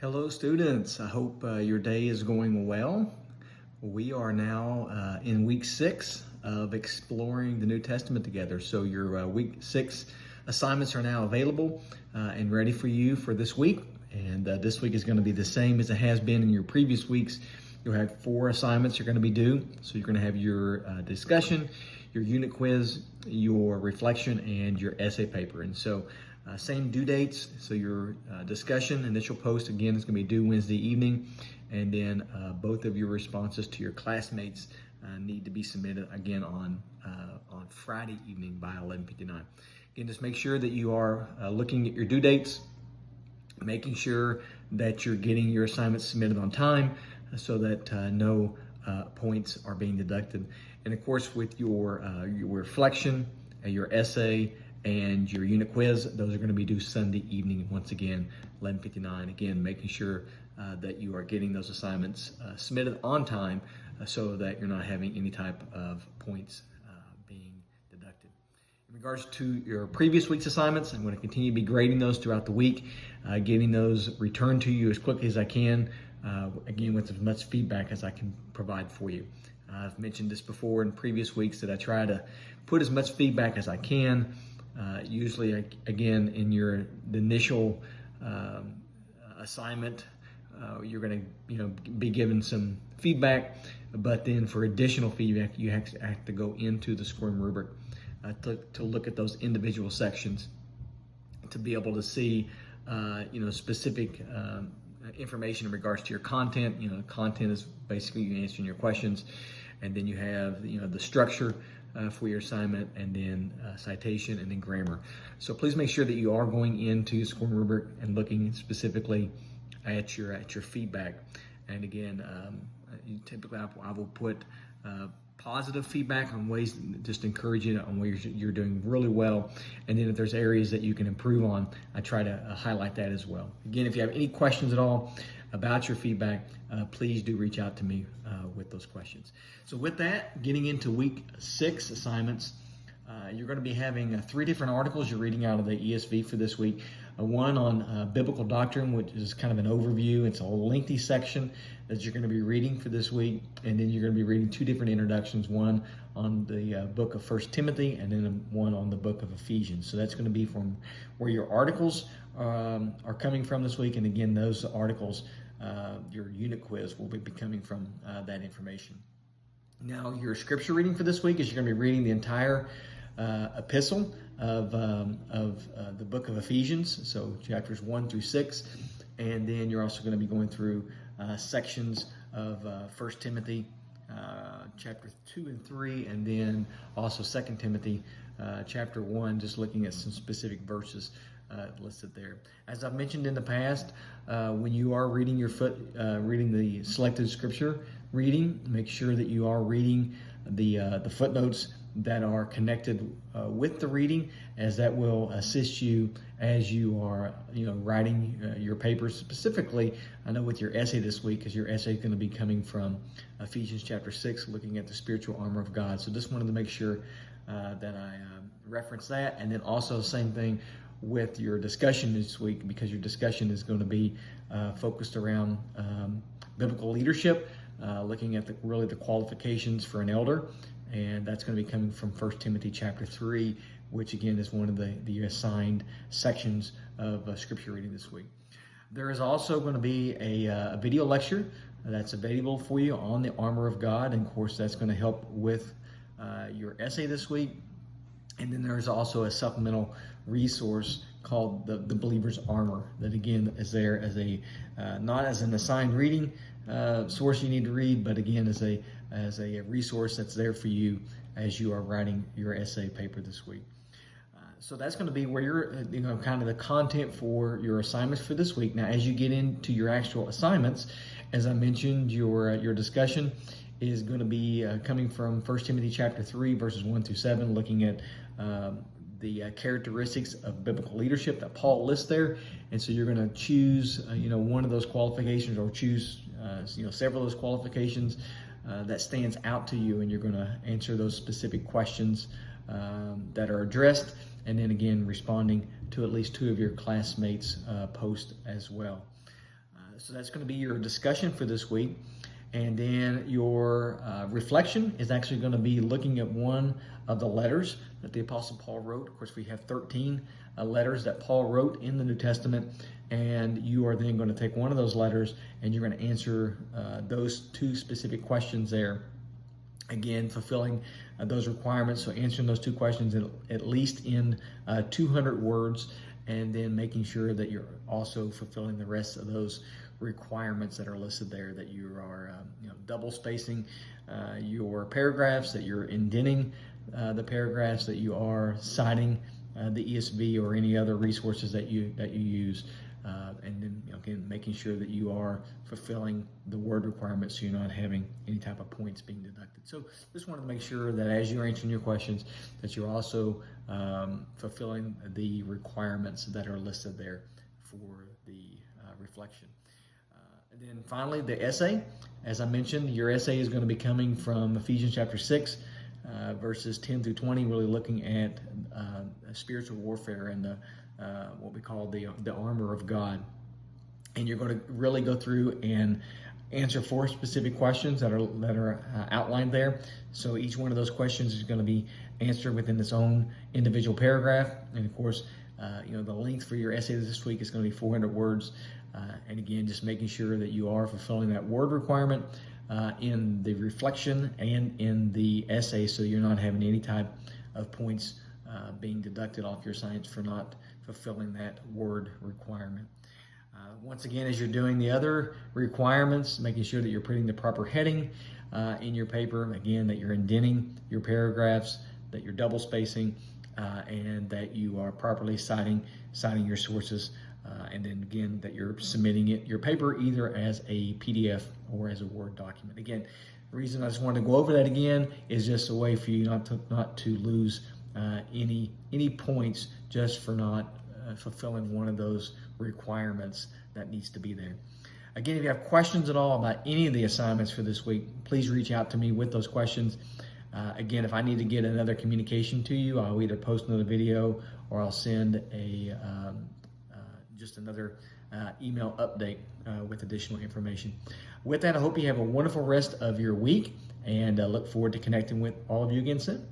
Hello, students. I hope your day is going well. We are now in week 6 of exploring the New Testament together. So your week 6 assignments are now available and ready for you for this week. And this week is going to be the same as it has been in your previous weeks. You'll have 4 assignments you're going to be due. So you're going to have your discussion, your unit quiz, your reflection, and your essay paper. And so same due dates. So your discussion, initial post, again, is going to be due Wednesday evening. And then both of your responses to your classmates need to be submitted again on Friday evening by 11:59. Again, just make sure that you are looking at your due dates, making sure that you're getting your assignments submitted on time so that no points are being deducted. And of course, with your reflection, your essay, and your unit quiz, those are going to be due Sunday evening, once again, 11:59. Again, making sure that you are getting those assignments submitted on time so that you're not having any type of points being deducted. In regards to your previous week's assignments, I'm going to continue to be grading those throughout the week, getting those returned to you as quickly as I can, again, with as much feedback as I can provide for you. I've mentioned this before in previous weeks that I try to put as much feedback as I can. Usually, again, in the initial assignment, you're going to be given some feedback, but then for additional feedback, you have to go into the scoring rubric to look at those individual sections to be able to see specific information in regards to your content. Content is basically you answering your questions, and then you have the structure for your assignment, and then citation, and then grammar. So please make sure that you are going into scoring rubric and looking specifically at your feedback. And again, typically I will put positive feedback on ways, just encourage you on where you're doing really well. And then if there's areas that you can improve on, I try to highlight that as well. Again, if you have any questions at all about your feedback, please do reach out to me with those questions. So with that, getting into week 6 assignments, you're going to be having 3 different articles you're reading out of the ESV for this week. One on biblical doctrine, which is kind of an overview. It's a lengthy section that you're going to be reading for this week. And then you're going to be reading 2 different introductions, one on the book of 1 Timothy, and then one on the book of Ephesians. So that's going to be from where your articles are coming from this week. And again, those articles, your unit quiz will be coming from that information. Now, your scripture reading for this week is you're going to be reading the entire epistle of the book of Ephesians, so chapters 1 through 6, and then you're also going to be going through sections of 1 Timothy, chapter 2 and 3, and then also 2 Timothy, chapter 1, just looking at some specific verses listed there. As I've mentioned in the past, when you are reading reading the selected scripture reading, make sure that you are reading the footnotes that are connected with the reading, as that will assist you as you are writing your papers. Specifically, I know with your essay this week, because your essay is going to be coming from Ephesians chapter 6, looking at the spiritual armor of God. So just wanted to make sure that I reference that. And then also the same thing with your discussion this week, because your discussion is going to be focused around biblical leadership, looking at the qualifications for an elder. And that's going to be coming from 1 Timothy chapter 3, which again is one of the assigned sections of scripture reading this week. There is also going to be a video lecture that's available for you on the armor of God. And of course, that's going to help with your essay this week. And then there's also a supplemental resource called the Believer's Armor that again is there as not as an assigned reading source you need to read, but again as a resource that's there for you as you are writing your essay paper this week. So that's going to be where you're, kind of the content for your assignments for this week. Now, as you get into your actual assignments, as I mentioned, your discussion is going to be coming from 1 Timothy chapter 3, verses 1 through 7, looking at the characteristics of biblical leadership that Paul lists there. And so you're going to choose, one of those qualifications, or choose, several of those qualifications that stands out to you, and you're going to answer those specific questions that are addressed, and then again responding to at least 2 of your classmates' posts as well. So that's going to be your discussion for this week. And then your reflection is actually going to be looking at one of the letters that the Apostle Paul wrote. Of course, we have 13 letters that Paul wrote in the New Testament, and you are then going to take one of those letters and you're going to answer those two specific questions there. Again, fulfilling those requirements, so answering those two questions at least in 200 words, and then making sure that you're also fulfilling the rest of those requirements that are listed there, that you are double spacing your paragraphs, that you're indenting the paragraphs, that you are citing the ESV or any other resources that you use, and then again making sure that you are fulfilling the word requirements, so you're not having any type of points being deducted. So just wanted to make sure that as you're answering your questions, that you're also fulfilling the requirements that are listed there for the reflection. And then finally, the essay. As I mentioned, your essay is going to be coming from Ephesians chapter 6, verses 10 through 20, really looking at spiritual warfare and what we call the armor of God. And you're going to really go through and answer 4 specific questions that are outlined there. So each one of those questions is going to be answered within its own individual paragraph. And of course, the length for your essay this week is going to be 400 words. And again, just making sure that you are fulfilling that word requirement in the reflection and in the essay, so you're not having any type of points being deducted off your assignments for not fulfilling that word requirement. Once again, as you're doing the other requirements, making sure that you're putting the proper heading in your paper, again, that you're indenting your paragraphs, that you're double spacing, and that you are properly citing your sources, and then again that you're submitting your paper either as a PDF or as a Word document. Again, the reason I just wanted to go over that again is just a way for you not to lose any points just for not fulfilling one of those requirements that needs to be there. Again, if you have questions at all about any of the assignments for this week, please reach out to me with those questions. Again, if I need to get another communication to you, I'll either post another video or I'll send just another email update with additional information. With that, I hope you have a wonderful rest of your week, and look forward to connecting with all of you again soon.